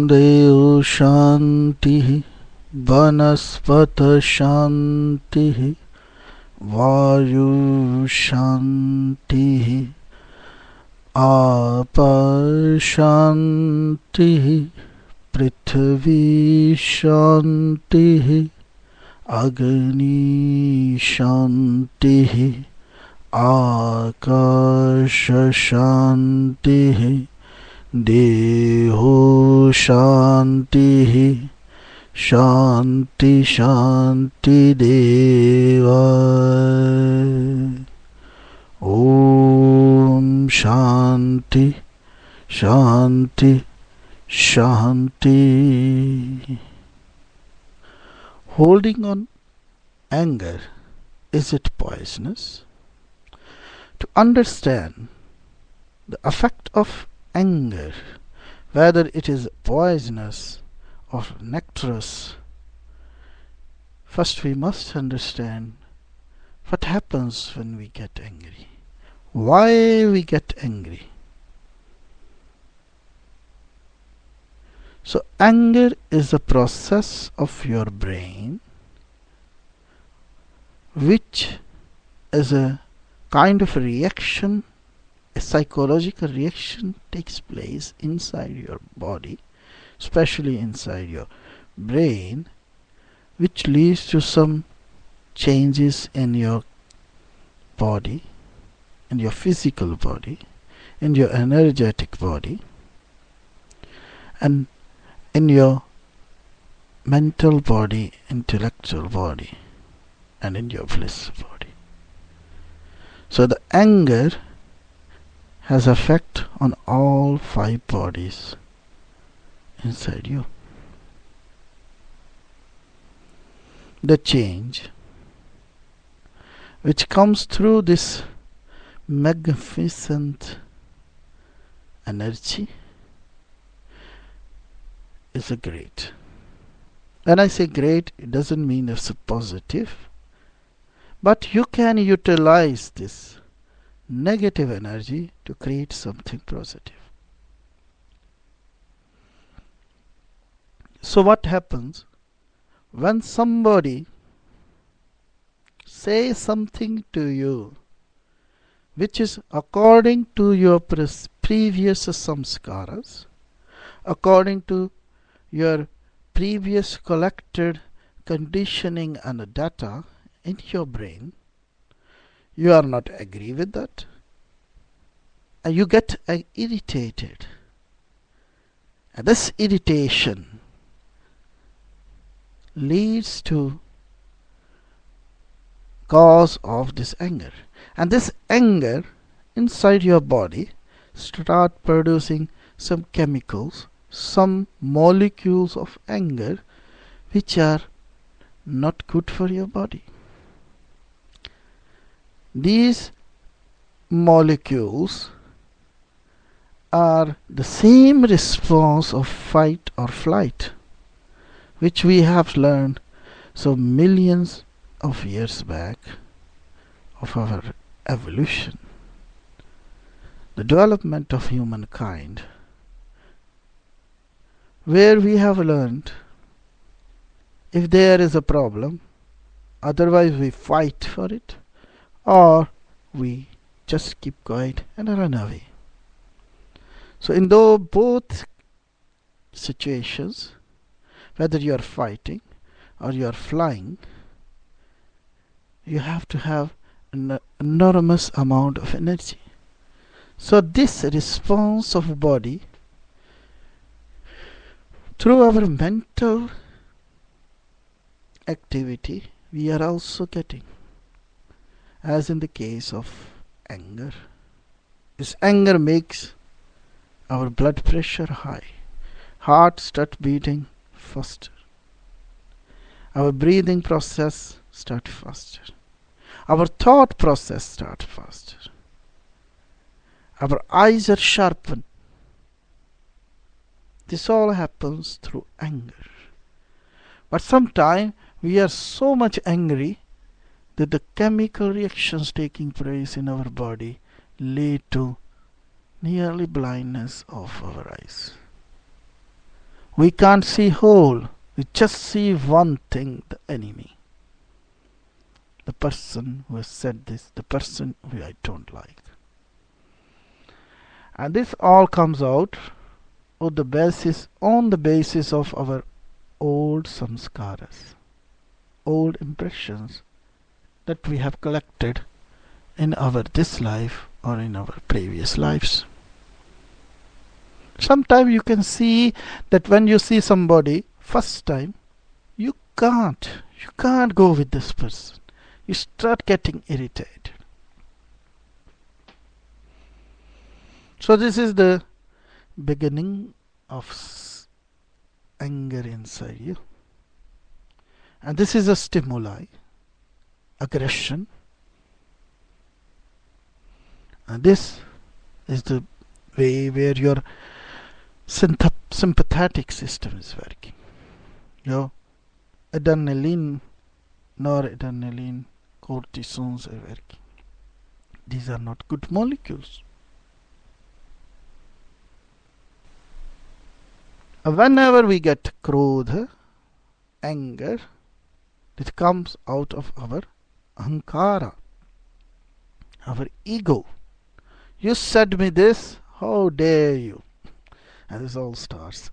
Dev Shanti Vanaspata Shanti Vayu Shanti Apa Shanti Prithvi Shanti Agni Shanti Akasha Shanti Deho Shanti Shanti Shanti Deva Om Shanti Shanti Shanti. Holding on anger, is it poisonous? To understand the effect of anger, whether it is poisonous or nectarous, first we must understand what happens when we get angry, why we get angry. So anger is a process of your brain which is a kind of a reaction, a psychological reaction takes place inside your body, especially inside your brain, which leads to some changes in your body, in your physical body, in your energetic body, and in your mental body, intellectual body, and in your bliss body. So the anger has effect on all 5 bodies inside you. The change which comes through this magnificent energy is a great. When I say great, it doesn't mean it's a positive, but you can utilize this negative energy to create something positive. So what happens when somebody says something to you which is according to your previous samskaras, according to your previous collected conditioning and data in your brain, you are not agree with that, and you get irritated, and this irritation leads to cause of this anger, and this anger inside your body start producing some chemicals, some molecules of anger which are not good for your body. These molecules are the same response of fight or flight which we have learned so millions of years back of our evolution, the development of humankind, where we have learned if there is a problem, otherwise we fight for it or we just keep quiet and run away. So in both situations, whether you are fighting or you are flying, you have to have an enormous amount of energy. So this response of body through our mental activity we are also getting, as in the case of anger. This anger makes our blood pressure high, heart start beating faster, our breathing process start faster, our thought process start faster, our eyes are sharpened. This all happens through anger. But sometimes we are so much angry that the chemical reactions taking place in our body lead to nearly blindness of our eyes. We can't see whole. We just see one thing, the enemy. The person who has said this, the person who I don't like. And this all comes out on the basis of our old samskaras, old impressions that we have collected in our this life or in our previous lives. Sometimes you can see that when you see somebody first time, you can't go with this person. You start getting irritated. So this is the beginning of anger inside you. And this is a stimuli, aggression. And this is the way where your sympathetic system is working. Your adrenaline, noradrenaline, cortisons are working. These are not good molecules. Whenever we get krodha, anger, it comes out of our ahankara, our ego. You said me this, how dare you? And this all starts.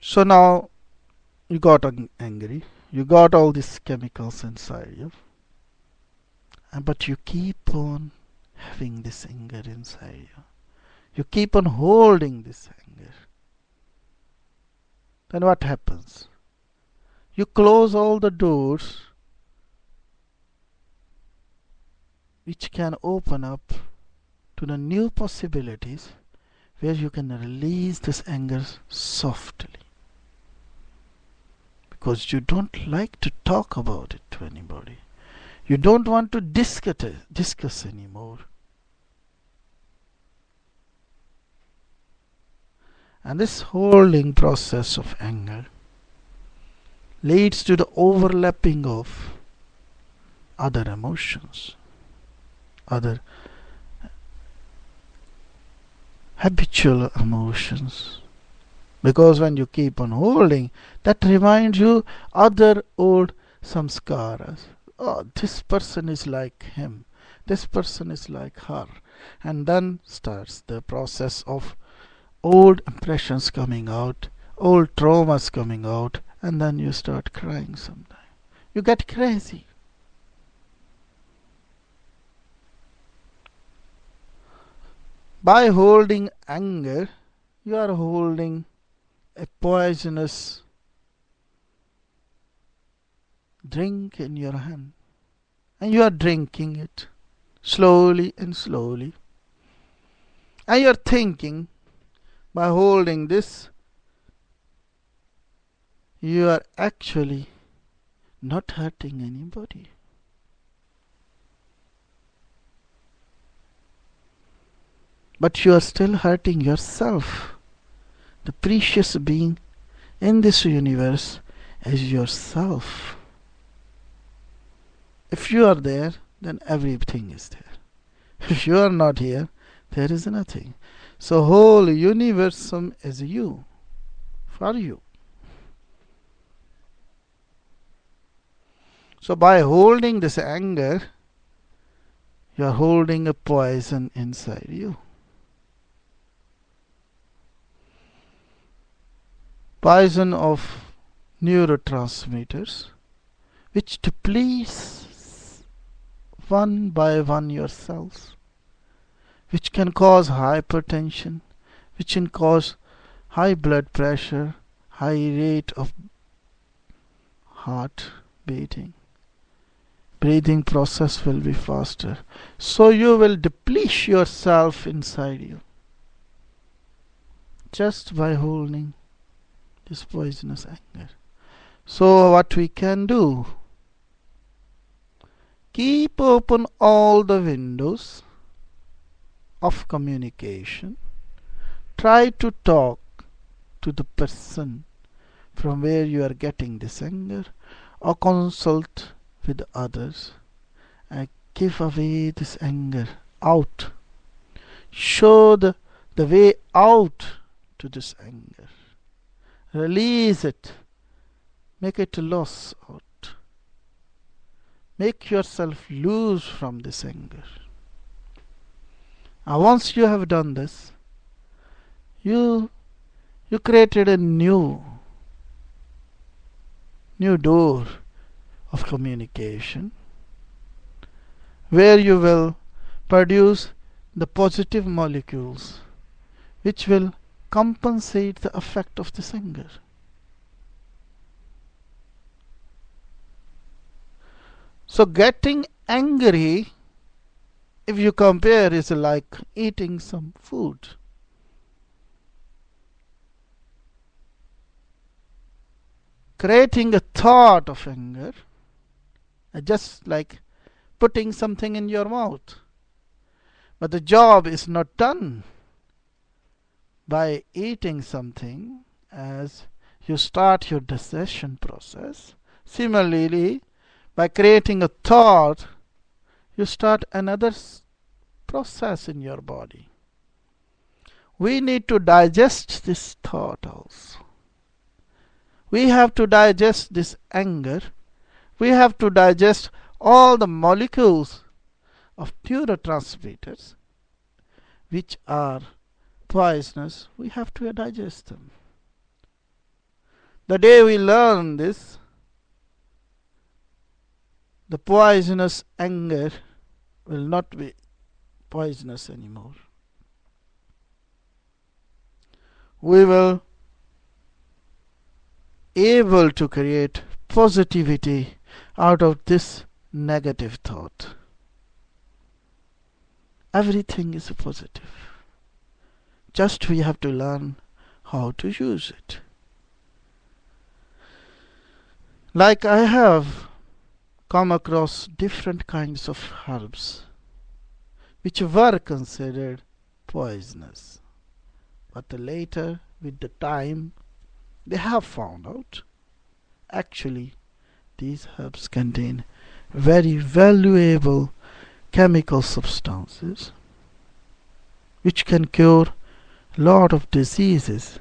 So now you got angry, you got all these chemicals inside you, but you keep on having this anger inside you. You keep on holding this anger. Then what happens? You close all the doors which can open up to the new possibilities where you can release this anger softly. Because you don't like to talk about it to anybody. You don't want to discuss anymore. And this holding process of anger leads to the overlapping of other emotions, other habitual emotions. Because when you keep on holding, that reminds you other old samskaras. Oh, this person is like him. This person is like her. And then starts the process of old impressions coming out, old traumas coming out, and then you start crying sometimes. You get crazy. By holding anger, you are holding a poisonous drink in your hand. And you are drinking it slowly and slowly. And you are thinking, by holding this, you are actually not hurting anybody. But you are still hurting yourself. The precious being in this universe is yourself. If you are there, then everything is there. If you are not here, there is nothing. So whole universum is you, for you. So by holding this anger, you are holding a poison inside you. Poison of neurotransmitters, which depletes one by one your cells, which can cause hypertension, which can cause high blood pressure, high rate of heart beating. Breathing process will be faster. So you will deplete yourself inside you just by holding this poisonous anger. So what we can do? Keep open all the windows of communication. Try to talk to the person from where you are getting this anger, or consult with others and give away this anger out. Show the the way out to this anger. Release it. Make it loose out. Make yourself loose from this anger. And once you have done this, you created a new door of communication where you will produce the positive molecules which will compensate the effect of this anger. So getting angry, if you compare, is like eating some food. Creating a thought of anger, just like putting something in your mouth. But the job is not done by eating something as you start your digestion process. Similarly, by creating a thought, you start another process in your body. We need to digest this thought also. We have to digest this anger. We have to digest all the molecules of neurotransmitters which are poisonous. We have to digest them. The day we learn this, the poisonous anger will not be poisonous anymore. We will able to create positivity out of this negative thought. Everything is positive. Just we have to learn how to use it. Like I have come across different kinds of herbs which were considered poisonous, but later with the time they have found out actually these herbs contain very valuable chemical substances which can cure a lot of diseases.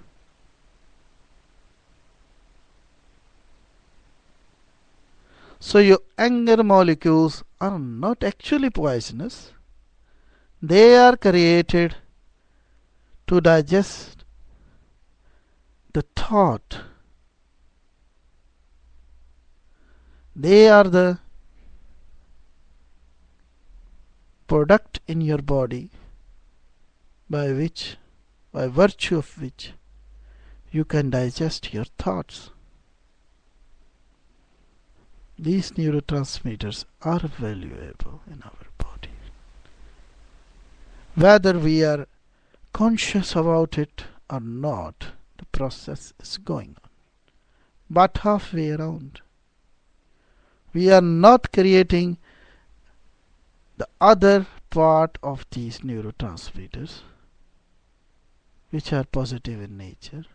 So your anger molecules are not actually poisonous. They are created to digest the thought. They are the product in your body by virtue of which you can digest your thoughts. These neurotransmitters are valuable in our body. Whether we are conscious about it or not, the process is going on. But halfway around, we are not creating the other part of these neurotransmitters which are positive in nature,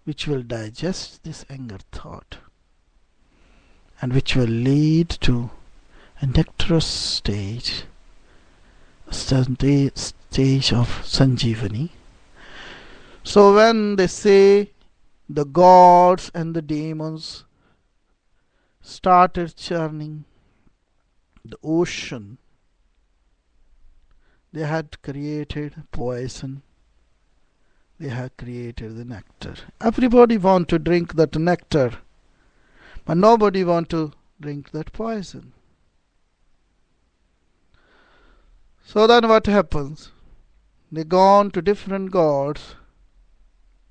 which will digest this anger thought and which will lead to a nectarous stage, a stage of Sanjeevani. So when they say the gods and the demons started churning the ocean, they had created poison. They had created the nectar. Everybody want to drink that nectar, but nobody want to drink that poison. So then what happens? They gone to different gods,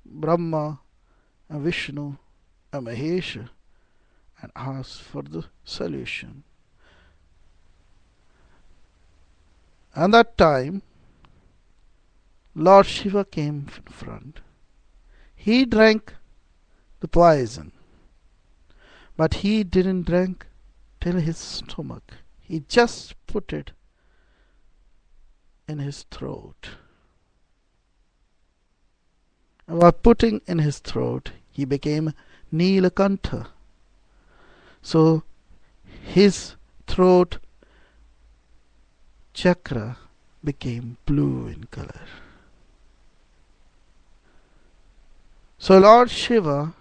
Brahma and Vishnu and Mahesha, and asked for the solution. And that time, Lord Shiva came in front. He drank the poison, but he didn't drink till his stomach. He just put it in his throat. And by putting in his throat, he became Neelakantha. So his throat chakra became blue in color. So Lord Shiva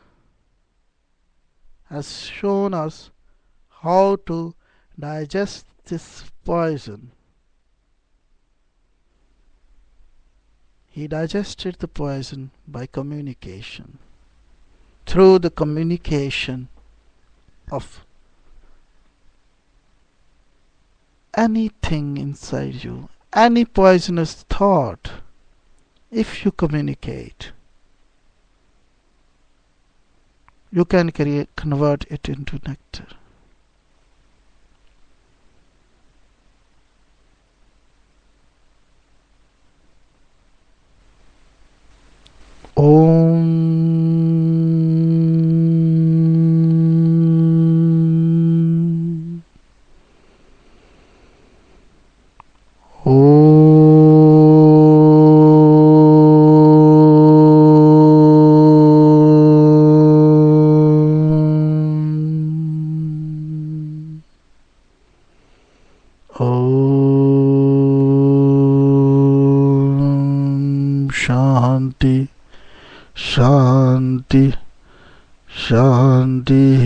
has shown us how to digest this poison. He digested the poison by communication. Through the communication of anything inside you, any poisonous thought, if you communicate, you can convert it into nectar. Om. Om. Om. Shanti. Shanti. Shanti.